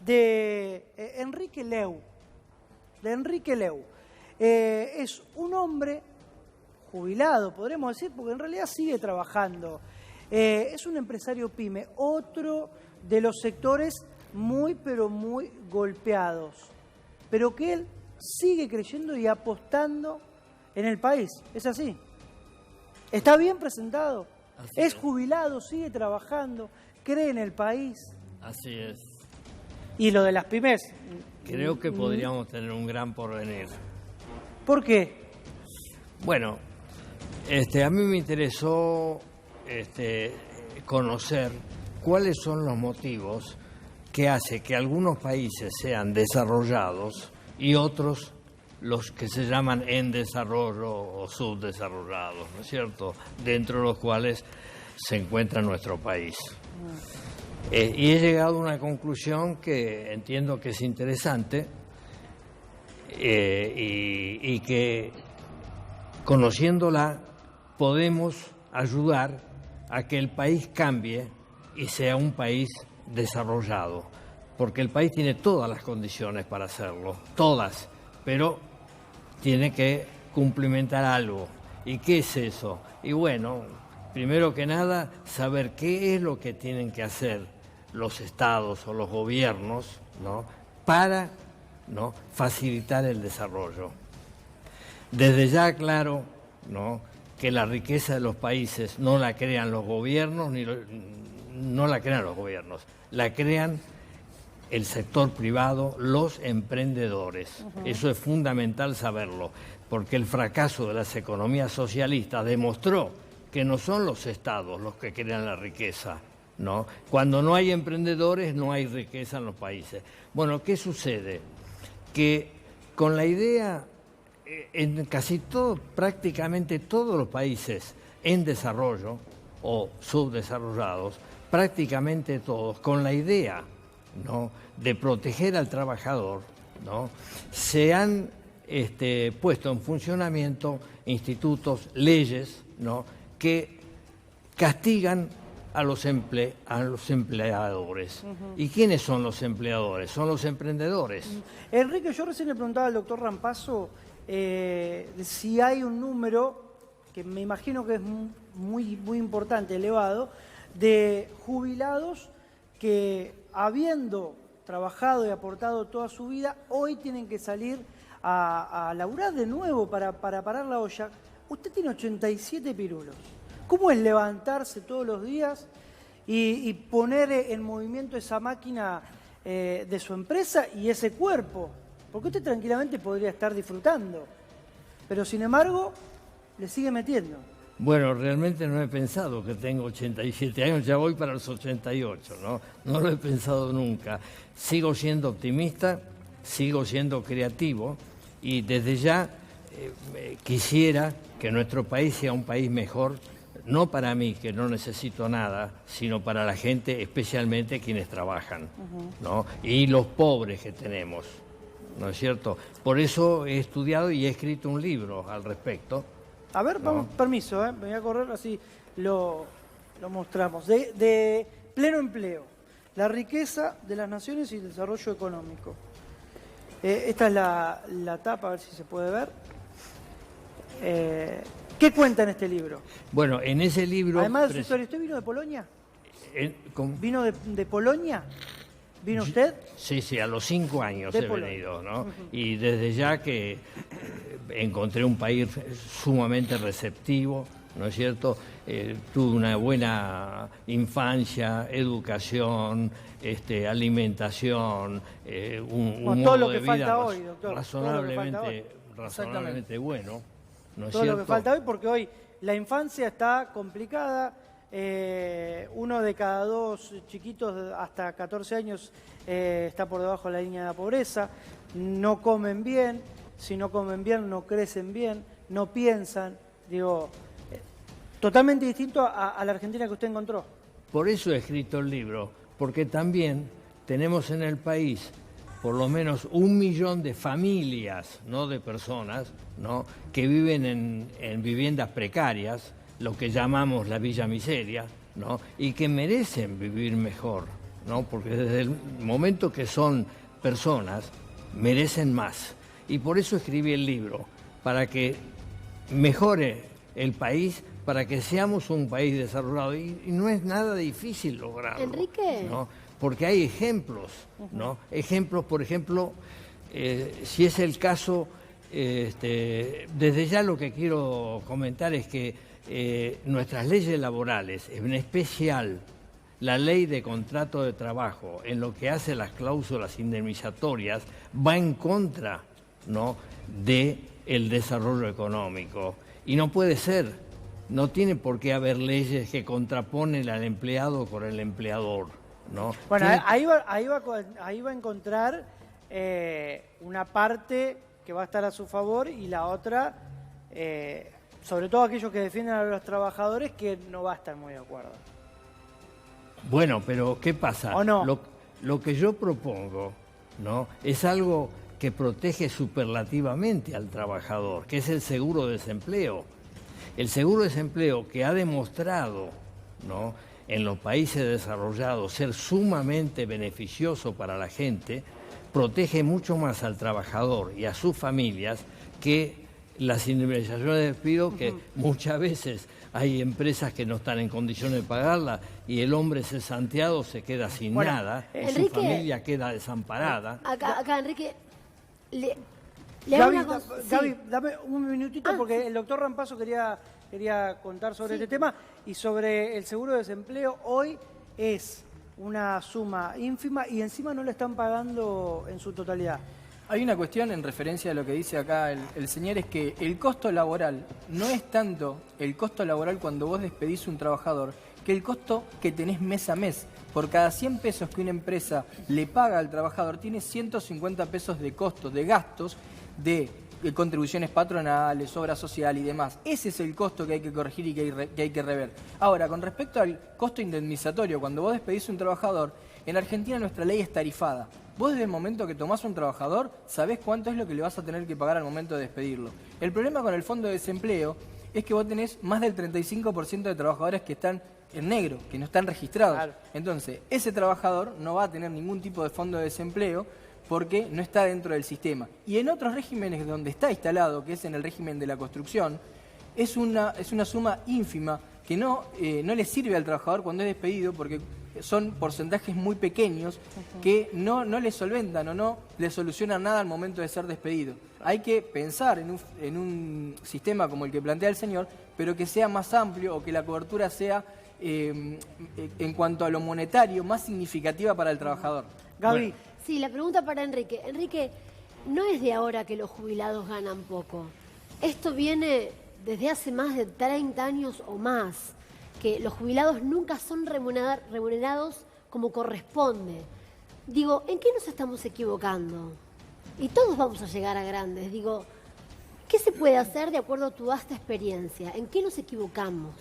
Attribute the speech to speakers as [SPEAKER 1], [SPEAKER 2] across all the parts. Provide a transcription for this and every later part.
[SPEAKER 1] de Enrique Leu. Es un hombre jubilado, podremos decir, porque en realidad sigue trabajando. Es un empresario pyme, otro de los sectores muy, pero muy golpeados, pero que él sigue creyendo y apostando en el país. ¿Es así? ¿Está bien presentado? Es jubilado, sigue trabajando, cree en el país.
[SPEAKER 2] Así es.
[SPEAKER 1] ¿Y lo de las pymes?
[SPEAKER 2] Creo que podríamos tener un gran porvenir.
[SPEAKER 1] ¿Por qué?
[SPEAKER 2] Bueno, a mí me interesó conocer cuáles son los motivos que hace que algunos países sean desarrollados y otros los que se llaman en desarrollo o subdesarrollados, ¿no es cierto?, dentro de los cuales se encuentra nuestro país. Y he llegado a una conclusión que entiendo que es interesante y que, conociéndola, podemos ayudar a que el país cambie y sea un país desarrollado, porque el país tiene todas las condiciones para hacerlo, todas, pero tiene que cumplimentar algo. ¿Y qué es eso? Y bueno, primero que nada, saber qué es lo que tienen que hacer los estados o los gobiernos, ¿no?, para, ¿no?, facilitar el desarrollo. Desde ya aclaro, ¿no?, que la riqueza de los países no la crean los gobiernos, no la crean los gobiernos, la crean el sector privado, los emprendedores. Eso es fundamental saberlo, porque el fracaso de las economías socialistas demostró que no son los estados los que crean la riqueza, ¿no? Cuando no hay emprendedores, no hay riqueza en los países. Bueno, ¿qué sucede? Que con la idea, en casi todo, prácticamente todos los países en desarrollo o subdesarrollados, prácticamente todos, con la idea, ¿no?, de proteger al trabajador, ¿no?, se han puesto en funcionamiento institutos, leyes, ¿no?, que castigan a los empleadores. ¿Y quiénes son los empleadores? Son los emprendedores.
[SPEAKER 1] Enrique, yo recién le preguntaba al doctor Rampazzo si hay un número, que me imagino que es muy, muy importante, elevado, de jubilados que, habiendo trabajado y aportado toda su vida, hoy tienen que salir a laburar de nuevo para parar la olla. Usted tiene 87 pirulos. ¿Cómo es levantarse todos los días y poner en movimiento esa máquina de su empresa y ese cuerpo? Porque usted tranquilamente podría estar disfrutando, pero sin embargo le sigue metiendo.
[SPEAKER 2] Bueno, realmente no he pensado que tengo 87 años, ya voy para los 88, ¿no? No lo he pensado nunca. Sigo siendo optimista, sigo siendo creativo y desde ya quisiera que nuestro país sea un país mejor, no para mí, que no necesito nada, sino para la gente, especialmente quienes trabajan, ¿no?, y los pobres que tenemos, ¿no es cierto? Por eso he estudiado y he escrito un libro al respecto.
[SPEAKER 1] A ver,
[SPEAKER 2] ¿no?
[SPEAKER 1] vamos, permiso, me voy a correr, así lo mostramos. De pleno empleo, la riqueza de las naciones y el desarrollo económico. Esta es la tapa, a ver si se puede ver. ¿Qué cuenta en este libro?
[SPEAKER 2] Bueno, en ese libro...
[SPEAKER 1] Además de su historia, ¿usted vino de Polonia? ¿Vino de Polonia? ¿Vino usted?
[SPEAKER 2] Sí, a los 5 años he venido, ¿no? Y desde ya que encontré un país sumamente receptivo, ¿no es cierto? Tuve una buena infancia, educación, alimentación, un
[SPEAKER 1] todo
[SPEAKER 2] modo
[SPEAKER 1] lo que
[SPEAKER 2] de vida
[SPEAKER 1] falta hoy, doctor.
[SPEAKER 2] razonablemente bueno, ¿no es
[SPEAKER 1] todo
[SPEAKER 2] cierto?
[SPEAKER 1] Lo que falta hoy, porque hoy la infancia está complicada. Uno de cada 2 chiquitos hasta 14 años está por debajo de la línea de la pobreza, no comen bien, si no comen bien no crecen bien, no piensan, totalmente distinto a la Argentina que usted encontró.
[SPEAKER 2] Por eso he escrito el libro, porque también tenemos en el país por lo menos 1 millón de familias, no de personas, ¿no?, que viven en viviendas precarias, lo que llamamos la villa miseria, ¿no?, y que merecen vivir mejor, ¿no? Porque desde el momento que son personas, merecen más. Y por eso escribí el libro, para que mejore el país, para que seamos un país desarrollado. Y no es nada difícil lograrlo.
[SPEAKER 3] Enrique.
[SPEAKER 2] ¿No? Porque hay ejemplos, ¿no? Ejemplos, por ejemplo, si es el caso, desde ya lo que quiero comentar es que nuestras leyes laborales, en especial la ley de contrato de trabajo, en lo que hace las cláusulas indemnizatorias, va en contra, ¿no?, del desarrollo económico. Y no puede ser, no tiene por qué haber leyes que contraponen al empleado con el empleador, ¿no?
[SPEAKER 1] Bueno,
[SPEAKER 2] Tiene-
[SPEAKER 1] ahí va a encontrar una parte que va a estar a su favor y la otra, sobre todo aquellos que defienden a los trabajadores, que no va a estar muy de acuerdo.
[SPEAKER 2] Bueno, pero ¿qué pasa?
[SPEAKER 1] ¿O no?
[SPEAKER 2] Lo que yo propongo, ¿no?, es algo que protege superlativamente al trabajador, que es el seguro de desempleo. El seguro de desempleo que ha demostrado, ¿no?, en los países desarrollados ser sumamente beneficioso para la gente, protege mucho más al trabajador y a sus familias que las indemnizaciones de despido, que muchas veces hay empresas que no están en condiciones de pagarla y el hombre cesanteado se queda sin
[SPEAKER 1] Bueno,
[SPEAKER 2] nada, y su
[SPEAKER 3] Enrique,
[SPEAKER 2] familia queda desamparada.
[SPEAKER 3] Acá Enrique, le hago
[SPEAKER 1] Gaby,
[SPEAKER 3] una cosa.
[SPEAKER 1] Gaby, dame un minutito porque el doctor Rampazo quería contar sobre este tema y sobre el seguro de desempleo. Hoy es una suma ínfima y encima no le están pagando en su totalidad.
[SPEAKER 4] Hay una cuestión en referencia a lo que dice acá el señor, es que el costo laboral no es tanto el costo laboral cuando vos despedís un trabajador, que el costo que tenés mes a mes. Por cada 100 pesos que una empresa le paga al trabajador, tiene 150 pesos de costos, de gastos, de contribuciones patronales, obra social y demás. Ese es el costo que hay que corregir y que hay que rever. Ahora, con respecto al costo indemnizatorio, cuando vos despedís un trabajador, en Argentina nuestra ley es tarifada. Vos desde el momento que tomás un trabajador, sabés cuánto es lo que le vas a tener que pagar al momento de despedirlo. El problema con el fondo de desempleo es que vos tenés más del 35% de trabajadores que están en negro, que no están registrados.
[SPEAKER 1] Claro.
[SPEAKER 4] Entonces, ese trabajador no va a tener ningún tipo de fondo de desempleo porque no está dentro del sistema. Y en otros regímenes donde está instalado, que es en el régimen de la construcción, es una suma ínfima que no le sirve al trabajador cuando es despedido, porque son porcentajes muy pequeños que no le solventan o no le solucionan nada al momento de ser despedido. Hay que pensar en un sistema como el que plantea el señor, pero que sea más amplio o que la cobertura sea, en cuanto a lo monetario, más significativa para el trabajador.
[SPEAKER 1] Gaby,
[SPEAKER 2] Bueno.
[SPEAKER 3] Sí, la pregunta para Enrique. Enrique, no es de ahora que los jubilados ganan poco. Esto viene desde hace más de 30 años o más, que los jubilados nunca son remunerados como corresponde. Digo, ¿en qué nos estamos equivocando? Y todos vamos a llegar a grandes. Digo, ¿qué se puede hacer de acuerdo a tu vasta experiencia? ¿En qué nos equivocamos?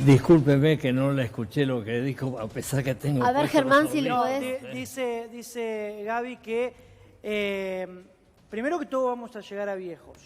[SPEAKER 2] Discúlpeme que no le escuché lo que dijo, a pesar que tengo...
[SPEAKER 3] A ver,
[SPEAKER 2] puesto
[SPEAKER 3] Germán,
[SPEAKER 2] los
[SPEAKER 3] si le
[SPEAKER 2] audífonos.
[SPEAKER 3] podés-
[SPEAKER 1] dice Gaby que primero que todos vamos a llegar a viejos,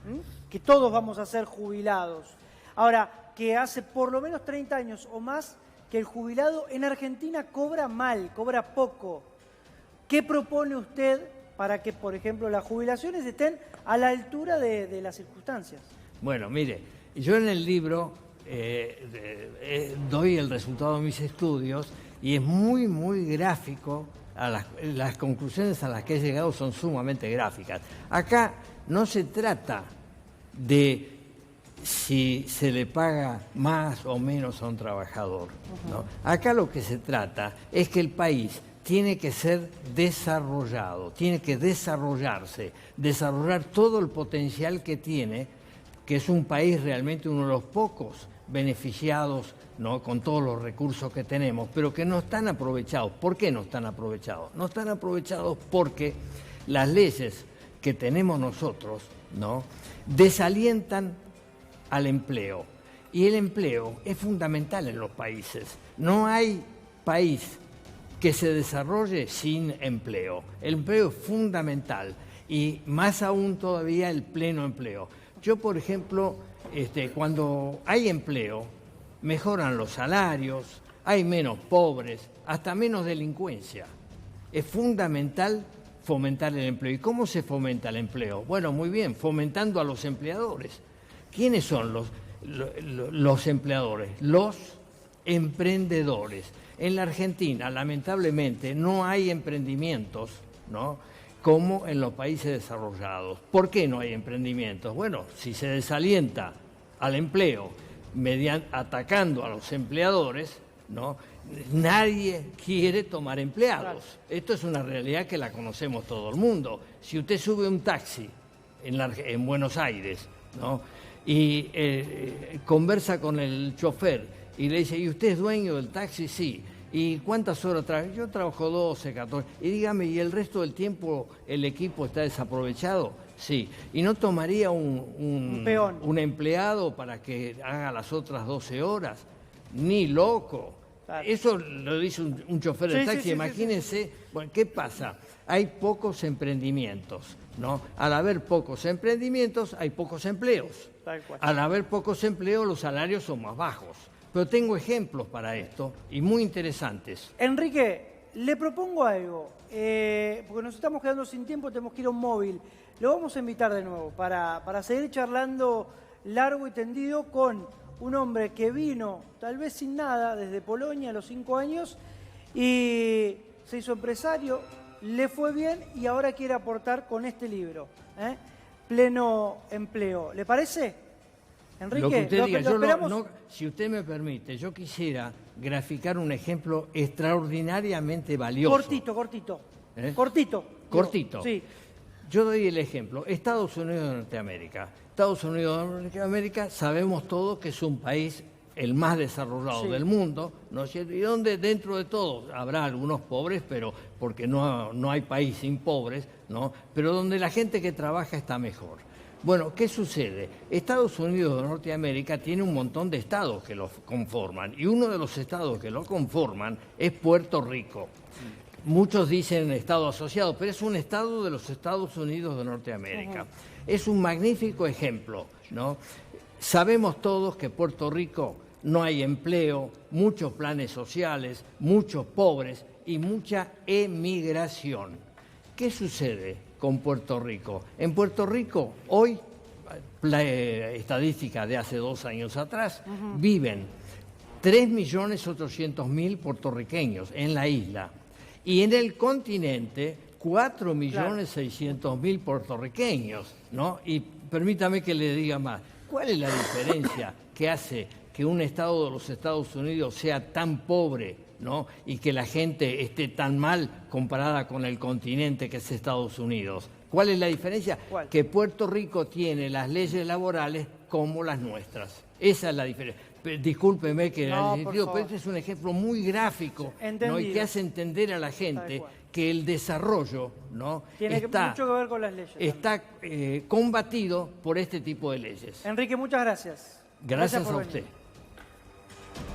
[SPEAKER 1] ¿m? Que todos vamos a ser jubilados. Ahora, que hace por lo menos 30 años o más que el jubilado en Argentina cobra mal, cobra poco. ¿Qué propone usted para que, por ejemplo, las jubilaciones estén a la altura de las circunstancias?
[SPEAKER 2] Bueno, mire, yo en el libro doy el resultado de mis estudios y es muy, muy gráfico. Las conclusiones a las que he llegado son sumamente gráficas. Acá no se trata de si se le paga más o menos a un trabajador, ¿no? Acá lo que se trata es que el país tiene que ser desarrollado, tiene que desarrollarse, desarrollar todo el potencial que tiene, que es un país realmente uno de los pocos beneficiados, ¿no?, con todos los recursos que tenemos, pero que no están aprovechados. ¿Por qué no están aprovechados? No están aprovechados porque las leyes que tenemos nosotros, ¿no?, desalientan al empleo. Y el empleo es fundamental en los países. No hay país que se desarrolle sin empleo. El empleo es fundamental y más aún todavía el pleno empleo. Yo, por ejemplo, cuando hay empleo, mejoran los salarios, hay menos pobres, hasta menos delincuencia. Es fundamental fomentar el empleo. ¿Y cómo se fomenta el empleo? Bueno, muy bien, fomentando a los empleadores. ¿Quiénes son los empleadores? Los emprendedores. En la Argentina, lamentablemente, no hay emprendimientos, ¿no?, como en los países desarrollados. ¿Por qué no hay emprendimientos? Bueno, si se desalienta al empleo atacando a los empleadores, ¿no?, nadie quiere tomar empleados. Claro. Esto es una realidad que la conocemos todo el mundo. Si usted sube un taxi en Buenos Aires, ¿no?, y conversa con el chofer y le dice, ¿y usted es dueño del taxi? Sí. ¿Y cuántas horas trabaja? Yo trabajo 12, 14. Y dígame, ¿y el resto del tiempo el equipo está desaprovechado? Sí. ¿Y no tomaría un empleado para que haga las otras 12 horas? Ni loco. Claro. Eso lo dice un chofer de taxi. Imagínense, bueno, ¿qué pasa? Hay pocos emprendimientos, ¿no? Al haber pocos emprendimientos, hay pocos empleos. Al haber pocos empleos, los salarios son más bajos. Pero tengo ejemplos para esto y muy interesantes.
[SPEAKER 1] Enrique, le propongo algo, porque nos estamos quedando sin tiempo, tenemos que ir a un móvil. Lo vamos a invitar de nuevo para seguir charlando largo y tendido con un hombre que vino, tal vez sin nada, desde Polonia a los 5 años y se hizo empresario, le fue bien y ahora quiere aportar con este libro, Pleno Empleo. ¿Le parece? Enrique,
[SPEAKER 2] lo que usted diga, si usted me permite, yo quisiera graficar un ejemplo extraordinariamente valioso.
[SPEAKER 1] Cortito.
[SPEAKER 2] Cortito.
[SPEAKER 1] Sí.
[SPEAKER 2] Yo doy el ejemplo. Estados Unidos de Norteamérica. Estados Unidos de Norteamérica sabemos todos que es un país el más desarrollado del mundo, ¿no es cierto? Y donde dentro de todo habrá algunos pobres, pero porque no hay país sin pobres, ¿no? Pero donde la gente que trabaja está mejor. Bueno, ¿qué sucede? Estados Unidos de Norteamérica tiene un montón de estados que lo conforman y uno de los estados que lo conforman es Puerto Rico. Muchos dicen estado asociado, pero es un estado de los Estados Unidos de Norteamérica. Es un magnífico ejemplo, ¿no? Sabemos todos que Puerto Rico no hay empleo, muchos planes sociales, muchos pobres y mucha emigración. ¿Qué sucede con Puerto Rico? En Puerto Rico, hoy, la estadística de hace 2 años atrás, viven 3.800.000 puertorriqueños en la isla. Y en el continente, 4.600.000 puertorriqueños, ¿no? Y permítame que le diga más. ¿Cuál es la diferencia que hace que un estado de los Estados Unidos sea tan pobre, ¿no?, y que la gente esté tan mal comparada con el continente que es Estados Unidos? ¿Cuál es la diferencia?
[SPEAKER 1] ¿Cuál?
[SPEAKER 2] Que Puerto Rico tiene las leyes laborales como las nuestras. Esa es la diferencia. Discúlpeme que pero este es un ejemplo muy gráfico, ¿no?, y que hace entender a la gente que el desarrollo, ¿no?,
[SPEAKER 1] tiene mucho que ver con las leyes.
[SPEAKER 2] Está combatido por este tipo de leyes.
[SPEAKER 1] Enrique, muchas gracias.
[SPEAKER 2] Gracias a usted.